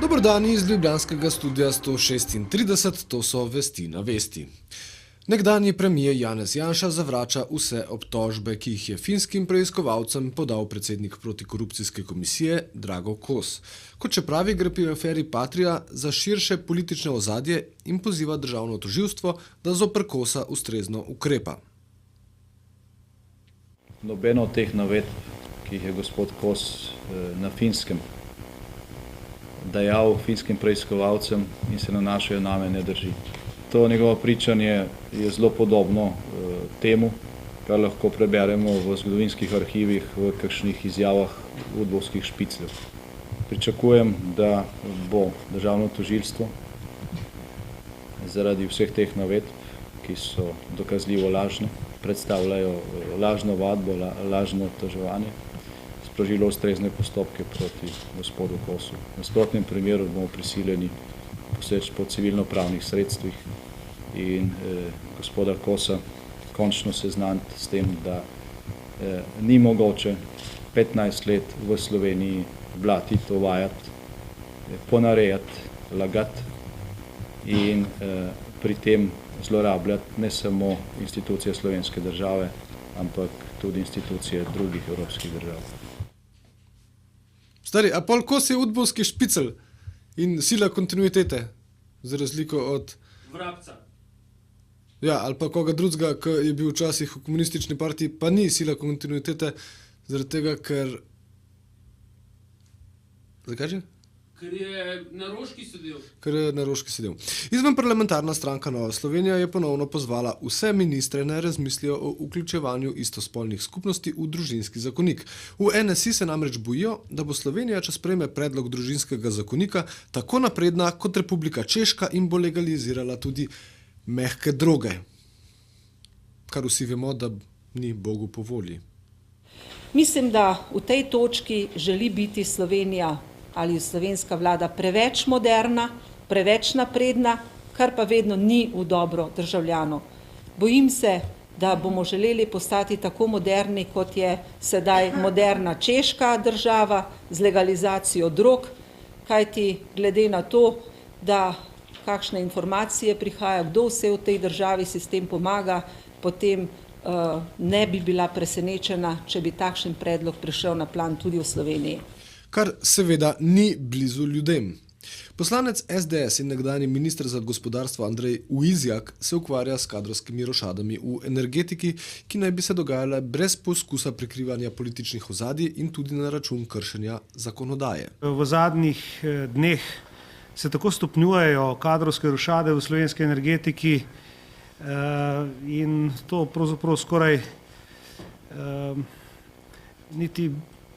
Dober dan iz ljubljanskega studia 136, to so Vesti na vesti. Nekdanji premijer Janez Janša zavrača vse obtožbe, ki jih je finskim preiskovalcem podal predsednik protikorupcijske komisije Drago Kos. Kot še pravi, gre pri aferi Patria za širše politične ozadje in poziva državno tožilstvo, da zoper Kosa ustrezno ukrepa. Nobeno od teh navedb, ki jih je gospod Kos na Finskem dajal finskim preiskovalcem in se nanašajo name, ne drži. To njegovo pričanje je zelo podobno temu, kar lahko preberemo v zgodovinskih arhivih, v kakšnih izjavah udbovskih špicljev. Pričakujem, da bo državno tožilstvo zaradi vseh teh navedb, ki so dokazljivo lažne, predstavljajo lažno vadbo, lažno obtoževanje, sprožilo ustrezne postopke proti gospodu Kosu. V nasprotnem primeru bomo prisiljeni poseči po civilno-pravnih sredstvih in gospoda Kosa končno seznaniti s tem, da ni mogoče 15 let v Sloveniji blatiti, ovajati, ponarejati, lagati in pri tem zlorabljati ne samo institucije slovenske države, ampak tudi institucije drugih evropskih držav. Stari, a pol Kos je udbovski špicel in sila kontinuitete, za razliko od Vrabca. Ja, ali pa koga drugega, ki je bil včasih v komunistični partiji, pa ni sila kontinuitete, zaradi tega, ker... Zakaj že? Ker je na Roški sedel. Ker je na Roški sedel. Izvenparlamentarna stranka Nova Slovenija je ponovno pozvala vse ministre, naj razmislijo o vključevanju istospolnih skupnosti v družinski zakonik. V NSI se namreč bojijo, da bo Slovenija, če sprejme predlog družinskega zakonika, tako napredna kot Republika Češka in bo legalizirala tudi mehke droge. Kar vsi vemo, da ni Bogu po volji. Mislim, da v tej točki želi biti Slovenija ali slovenska vlada preveč moderna, preveč napredna, kar pa vedno ni v dobro državljanov. Bojim se, da bomo želeli postati tako moderni, kot je sedaj moderna češka država z legalizacijo drog, kajti glede na to, da kakšne informacije prihaja, kdo vse v tej državi si s tem pomaga, potem ne bi bila presenečena, če bi takšen predlog prišel na plan tudi v Sloveniji. Kar seveda ni blizu ljudem. Poslanec SDS in nekdanji minister za gospodarstvo Andrej Vizjak se ukvarja s kadrovskimi rošadami v energetiki, ki naj bi se dogajale brez poskusa prikrivanja političnih ozadij in tudi na račun kršenja zakonodaje. V zadnjih dneh se tako stopnjujejo kadrovske rošade v slovenski energetiki in to pravzaprav skoraj niti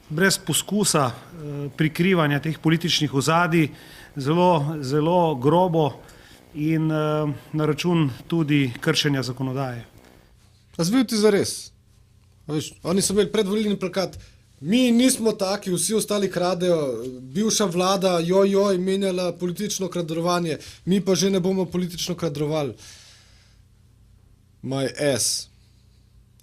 brez poskusa prikrivanja teh političnih ozadij, zelo grobo in na račun tudi kršenja zakonodaje. A zbil ti zares? Oni so imeli predvolilni plakat, mi nismo taki, vsi ostali kradejo, bivša vlada, joj, menjala politično kadrovanje, mi pa že ne bomo politično kadrovali. My ass.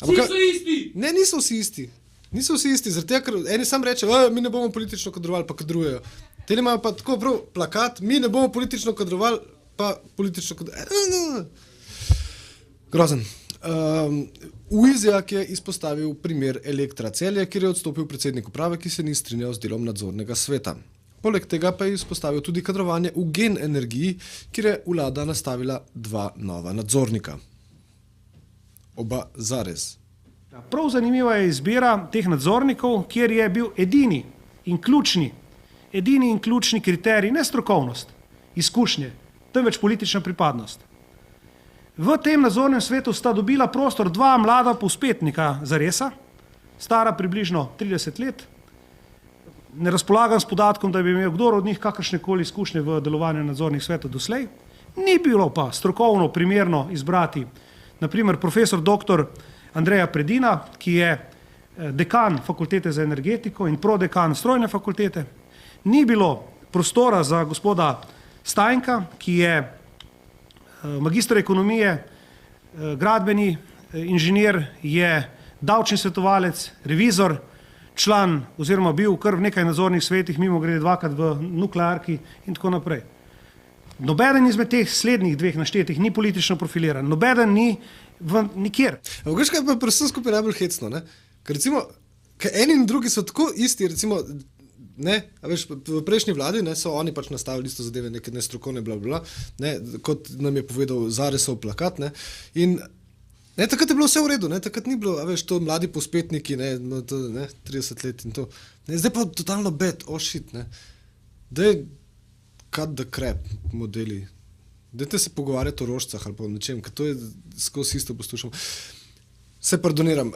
Vsi so isti! Ne, niso vsi isti. Niso vsi isti, zaradi tega, ker eni sam reče, mi ne bomo politično kadrovali, pa kadrujejo. Teli imajo pa tako prav plakat, mi ne bomo politično kadrovali, pa politično kadrovali. Grozen. Vizjak je izpostavil primer Elektra Celje, kjer je odstopil predsednik uprave, ki se ni strinjal z delom nadzornega sveta. Poleg tega pa je izpostavil tudi kadrovanje v Gen energiji, kjer je vlada nastavila 2 nova nadzornika. Oba zares. Prav zanimiva je izbira teh nadzornikov, kjer je bil edini in ključni kriterij, ne strokovnost, izkušnje, temveč politična pripadnost. V tem nadzornem svetu sta dobila prostor 2 mlada povzpetnika zaresa, stara približno 30 let. Ne razpolagam s podatkom, da bi imel kdor od njih kakršnekoli izkušnje v delovanju nadzornih svetov doslej. Ni bilo pa strokovno primerno izbrati, naprimer profesor dr. Andreja Predina, ki je dekan fakultete za energetiko in prodekan strojne fakultete. Ni bilo prostora za gospoda Stajnka, ki je magister ekonomije, gradbeni inženir, je davčni svetovalec, revizor, član oziroma bil kar v nekaj nadzornih svetih, mimo grede 2-krat v nuklearki in tako naprej. Nobeden izmed teh slednjih 2 naštetih ni politično profiliran, nobeden ni nikjer. Ampak veš, kaj je pa pri vsem skupaj najbolj hecno, ne? Ker recimo, eni in drugi so tako isti, recimo, ne, a veš, v prejšnji vladi, ne, so oni pač nastavili isto zadeve, neke nestrokovne blablabla, ne, kot nam je povedal Zaresov plakat, ne, in ne, takrat je bilo vse v redu, ne, takrat ni bilo, a veš, to mladi pospetniki, ne, 30 let in to, ne, zdaj pa totalno bed, shit, ne, daj, cut the crap modeli. Dajte se pogovarjati o rožcah ali pa o nečem, ker to je skozi isto poslušam. Se pardoniram.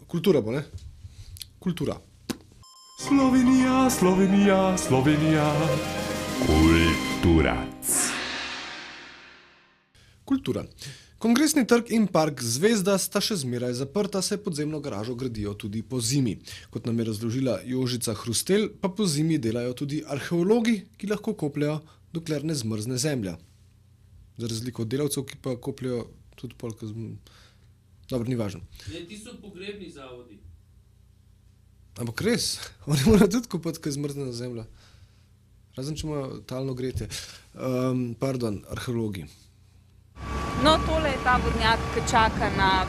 Kultura bo, ne? Kultura. Slovenija, Slovenija, Slovenija. Kulturac. Kultura. Kongresni trg in park Zvezda sta še zmeraj zaprta, saj podzemno garažo gradijo tudi po zimi. Kot nam je razložila Jožica Hrustelj, pa po zimi delajo tudi arheologi, ki lahko kopljajo, dokler ne zmrzne zemlja. Za razliko od delavcev, ki pa kopljajo tudi polk. Dobro, ni važno. Ne, ti so pogrebni zavodi. Ampak res, oni morajo tudi kopati, kaj zmrzne zemlja. Razen, če imajo talno gretje. Arheologi. No, tole je ta vodnjak, ki čaka na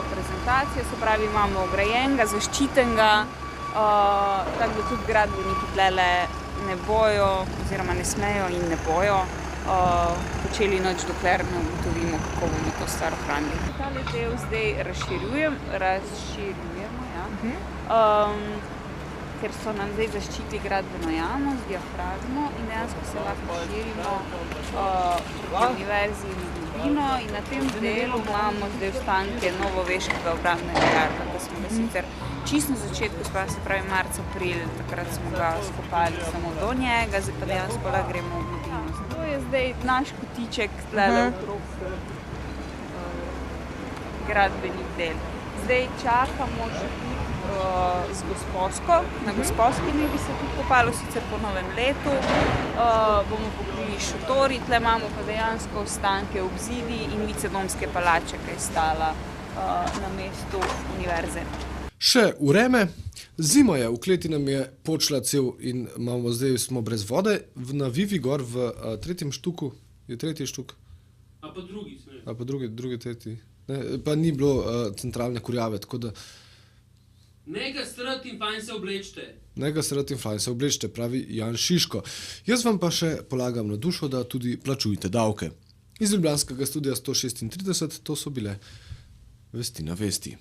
prezentacijo, se pravi, imamo ograjenega, zaščitenega, tako da tudi gradbeniki tlele ne bojo, oziroma ne smejo in ne bojo počeli nič, dokler ne ugotovimo, kako bomo to stvar ohranili. Tale del zdaj razširjujemo, ja. Ker so nam zdaj zaščitili gradbeno jamo z diafragmo in dejansko se lahko širimo proti univerzi in globino in na tem delu imamo zdaj ostanke novoveškega obrambnega jarka, ki smo ga sicer čisto na začetku, se pravi marca, april, takrat smo ga skopali samo do njega, zdaj pa dejansko lahko gremo v globino. To je zdaj naš kotiček tlele okrog gradbenih del. Zdaj čakamo še z Gosposko. Na Gosposki bi se tudi kopalo, sicer po novem letu. Bomo pokrili šotori, tle imamo pa dejansko ostanke obzidi in vicedomske palače, ki je stala na mestu univerze. Še vreme. Zima je, v kleti nam je počela cel in zdaj smo brez vode. Na Vivi gor v 3. štuku, je 3. štuk? A pa drugi sme. A pa drugi, 3. Ne, pa ni bilo centralne kurjave, tako da Nega srati in fajn se oblečte. Nega srati in fajn se oblečte, pravi Jan Šiško. Jaz vam pa še polagam na dušo, da tudi plačujte davke. Iz ljubljanskega studia 136, to so bile Vesti na vesti.